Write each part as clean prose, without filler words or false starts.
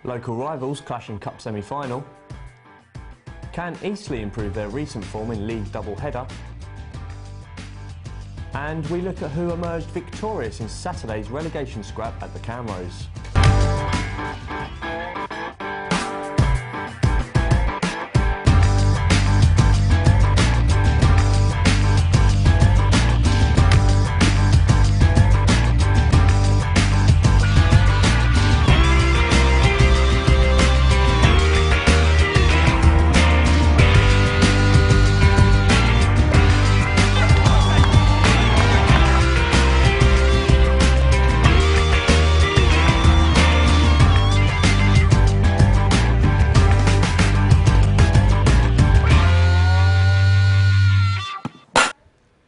Local rivals clash in Cup semi-final. Can Eastleigh improve their recent form in league double-header? And we look at who emerged victorious in Saturday's relegation scrap at the Camrose.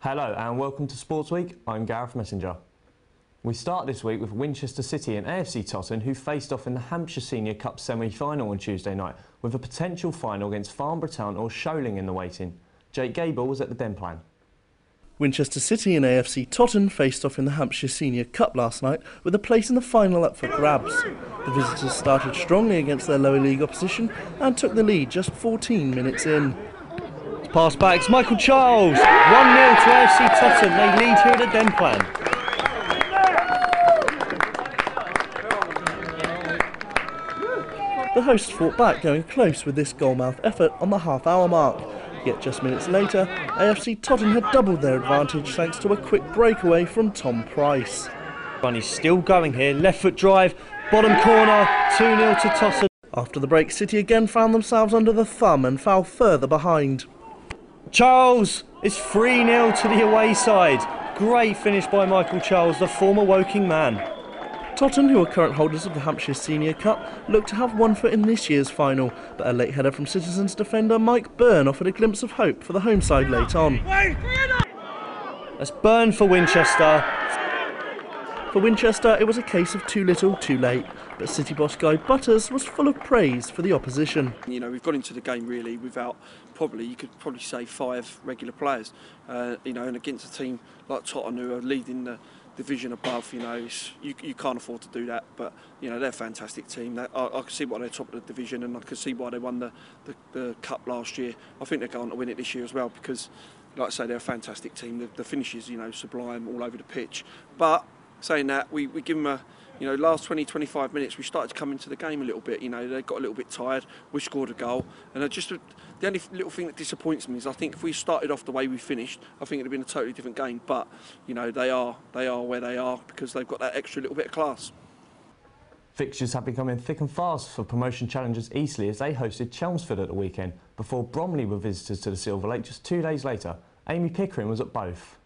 Hello and welcome to Sportsweek. I'm Gareth Messenger. We start this week with Winchester City and AFC Totton, who faced off in the Hampshire Senior Cup semi-final on Tuesday night, with a potential final against Farnborough Town or Sholing in the waiting. Jake Gable was at the Den Plan. Winchester City and AFC Totton faced off in the Hampshire Senior Cup last night, with a place in the final up for grabs. The visitors started strongly against their lower league opposition and took the lead just 14 minutes in. Pass back, it's Michael Charles, 1-0 to AFC Totton, they lead here at the Den Plan. The hosts fought back, going close with this goalmouth effort on the half-hour mark. Yet just minutes later, AFC Totton had doubled their advantage thanks to a quick breakaway from Tom Price. He's still going here, left foot drive, bottom corner, 2-0 to Totton. After the break, City again found themselves under the thumb and fell further behind. Charles, it's 3-0 to the away side. Great finish by Michael Charles, the former Woking man. Totton, who are current holders of the Hampshire Senior Cup, looked to have one foot in this year's final, but a late header from Citizens defender Mike Byrne offered a glimpse of hope for the home side late on. That's Byrne for Winchester. For Winchester, it was a case of too little, too late, but City boss Guy Butters was full of praise for the opposition. You know, we've got into the game really without you could probably say 5 regular players. You know, and against a team like Tottenham, who are leading the division above, you know, you can't afford to do that. But you know, they're a fantastic team. I can see why they're top of the division, and I can see why they won the cup last year. I think they're going to win it this year as well because, like I say, they're a fantastic team. The finishes, you know, sublime all over the pitch. But saying that, we give them last 20-25 minutes we started to come into the game a little bit. You know, they got a little bit tired. We scored a goal, and the only little thing that disappoints me is I think if we started off the way we finished, I think it'd have been a totally different game. But you know, they are where they are because they've got that extra little bit of class. Fixtures have been coming thick and fast for promotion challengers Eastleigh as they hosted Chelmsford at the weekend before Bromley were visitors to the Silver Lake just 2 days later. Amy Pickering was at both.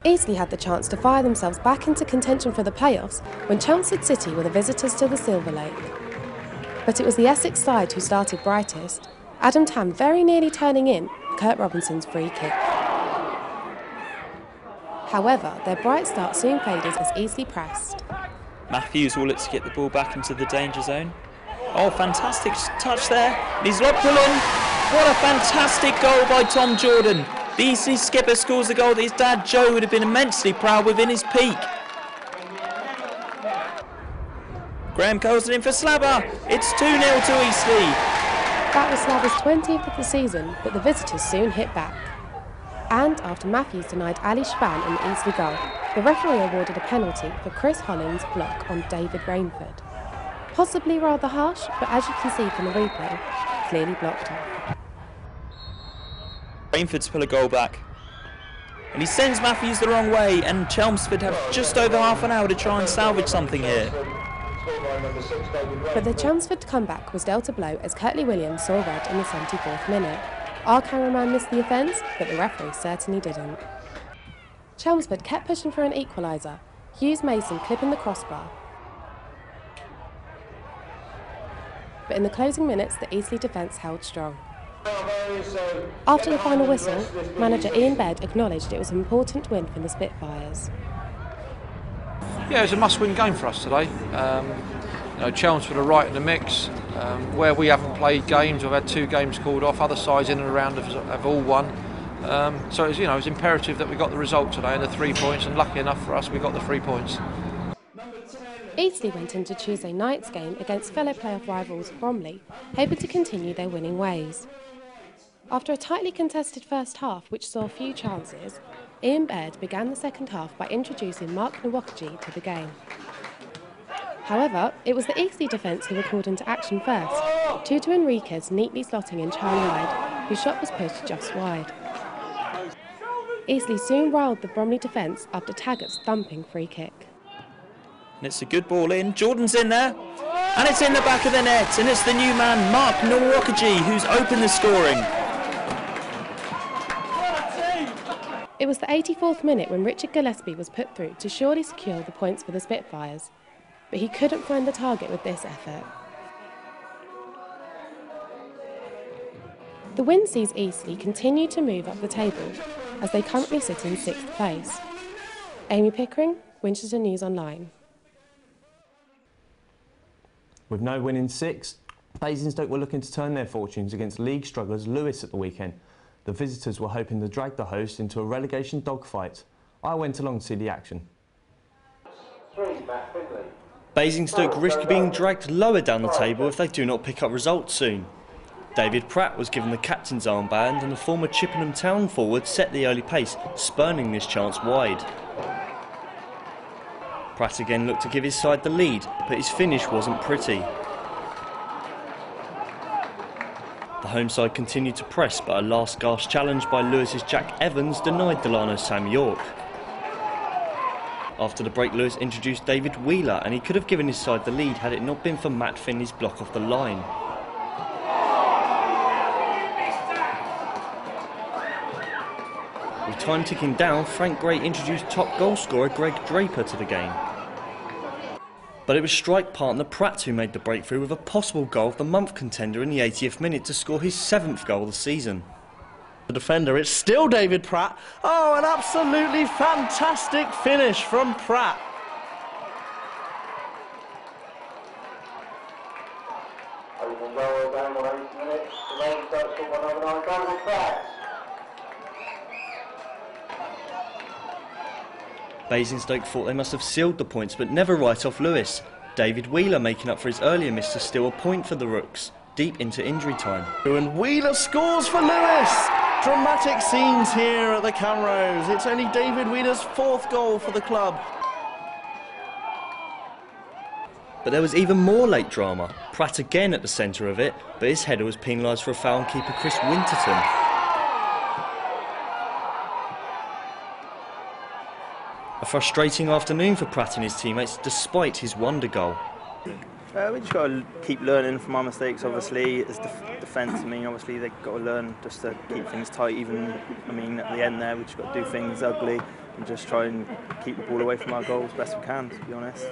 Eastleigh had the chance to fire themselves back into contention for the playoffs when Chelmsford City were the visitors to the Silver Lake. But it was the Essex side who started brightest, Adam Tam very nearly turning in Kurt Robinson's free kick. Hehowever, their bright start soon faded as Eastleigh pressed. Matthews will look to get the ball back into the danger zone. Oh, fantastic touch there. He's locked in. What a fantastic goal by Tom Jordan. The Eastleigh skipper scores a goal that his dad Joe would have been immensely proud within his peak. Graham curls it in for Slabber. It's 2-0 to Eastleigh. That was Slabber's 20th of the season, but the visitors soon hit back. And after Matthews denied Ali Shaban an Eastleigh goal, the referee awarded a penalty for Chris Holland's block on David Rainford. Possibly rather harsh, but as you can see from the replay, clearly blocked off. Rainford's pull a goal back. And he sends Matthews the wrong way, and Chelmsford have just over half an hour to try and salvage something here. But the Chelmsford comeback was dealt a blow as Curtly Williams saw red in the 74th minute. Our cameraman missed the offence, but the referee certainly didn't. Chelmsford kept pushing for an equaliser, Hughes Mason clipping the crossbar. But in the closing minutes, the Eastleigh defence held strong. After the final whistle, manager Ian Bed acknowledged it was an important win for the Spitfires. Yeah, it was a must-win game for us today. Chelmsford are right in the mix. Where we haven't played games, we've had 2 games called off. Other sides in and around have all won. So it was imperative that we got the result today and the 3 points. And lucky enough for us, we got the 3 points. Eastleigh went into Tuesday night's game against fellow playoff rivals Bromley, hoping to continue their winning ways. After a tightly contested first half which saw few chances, Ian Baird began the second half by introducing Mark Nwakaji to the game. However, it was the Eastleigh defence who were called into action first, Tutu Enriquez neatly slotting in Charlie Hyde, whose shot was pushed just wide. Eastleigh soon riled the Bromley defence after Taggart's thumping free kick. And it's a good ball in. Jordan's in there. And it's in the back of the net. And it's the new man, Mark Nwakaji, who's opened the scoring. It was the 84th minute when Richard Gillespie was put through to surely secure the points for the Spitfires. But he couldn't find the target with this effort. The win sees Eastleigh continue to move up the table, as they currently sit in 6th place. Amy Pickering, Winchester News Online. With no win in 6, Basingstoke were looking to turn their fortunes against league strugglers Lewis at the weekend. The visitors were hoping to drag the host into a relegation dogfight. I went along to see the action. Basingstoke risk being dragged lower down the table if they do not pick up results soon. David Pratt was given the captain's armband and the former Chippenham Town forward set the early pace, spurning this chance wide. Pratt again looked to give his side the lead, but his finish wasn't pretty. The home side continued to press, but a last-gasp challenge by Lewis's Jack Evans denied Delano's Sam York. After the break, Lewis introduced David Wheeler, and he could have given his side the lead had it not been for Matt Finley's block off the line. With time ticking down, Frank Gray introduced top goal scorer Greg Draper to the game. But it was strike partner Pratt who made the breakthrough with a possible goal of the month contender in the 80th minute to score his 7th goal of the season. The defender, it's still David Pratt. Oh, an absolutely fantastic finish from Pratt. Basingstoke thought they must have sealed the points, but never write off Lewis. David Wheeler making up for his earlier miss to steal a point for the Rooks, deep into injury time. And Wheeler scores for Lewis! Dramatic scenes here at the Camrose. It's only David Wheeler's 4th goal for the club. But there was even more late drama. Pratt again at the centre of it, but his header was penalised for a foul on keeper Chris Winterton. A frustrating afternoon for Pratt and his teammates despite his wonder goal. We just got to keep learning from our mistakes, obviously. As defence, obviously they've got to learn just to keep things tight, even, at the end there, we just got to do things ugly and just try and keep the ball away from our goals best we can, to be honest.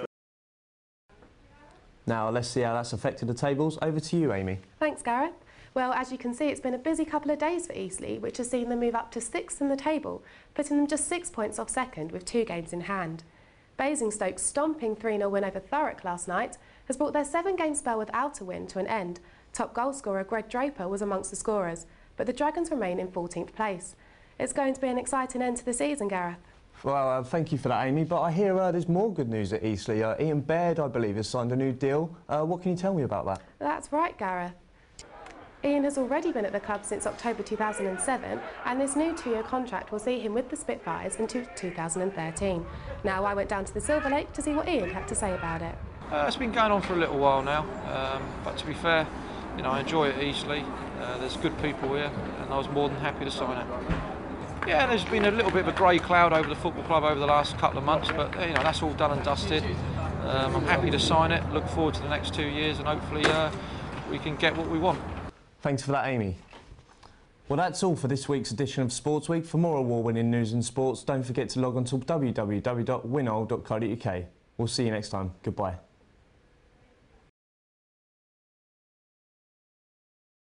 Now let's see how that's affected the tables. Over to you, Amy. Thanks, Gareth. Well, as you can see, it's been a busy couple of days for Eastleigh, which has seen them move up to 6th in the table, putting them just 6 points off second with 2 games in hand. Basingstoke's stomping 3-0 win over Thurrock last night has brought their 7-game spell without a win to an end. Top goal scorer Greg Draper was amongst the scorers, but the Dragons remain in 14th place. It's going to be an exciting end to the season, Gareth. Well, thank you for that, Amy, but I hear there's more good news at Eastleigh. Ian Baird, I believe, has signed a new deal. What can you tell me about that? That's right, Gareth. Ian has already been at the club since October 2007, and this new 2-year contract will see him with the Spitfires until 2013. Now I went down to the Silver Lake to see what Ian had to say about it. It's been going on for a little while now, but to be fair, I enjoy it at Eastleigh. There's good people here, and I was more than happy to sign it. Yeah, there's been a little bit of a grey cloud over the football club over the last couple of months, but that's all done and dusted. I'm happy to sign it, look forward to the next 2 years, and hopefully we can get what we want. Thanks for that, Amy. Well, that's all for this week's edition of Sportsweek. For more award-winning news and sports, don't forget to log on to www.winol.co.uk. We'll see you next time. Goodbye.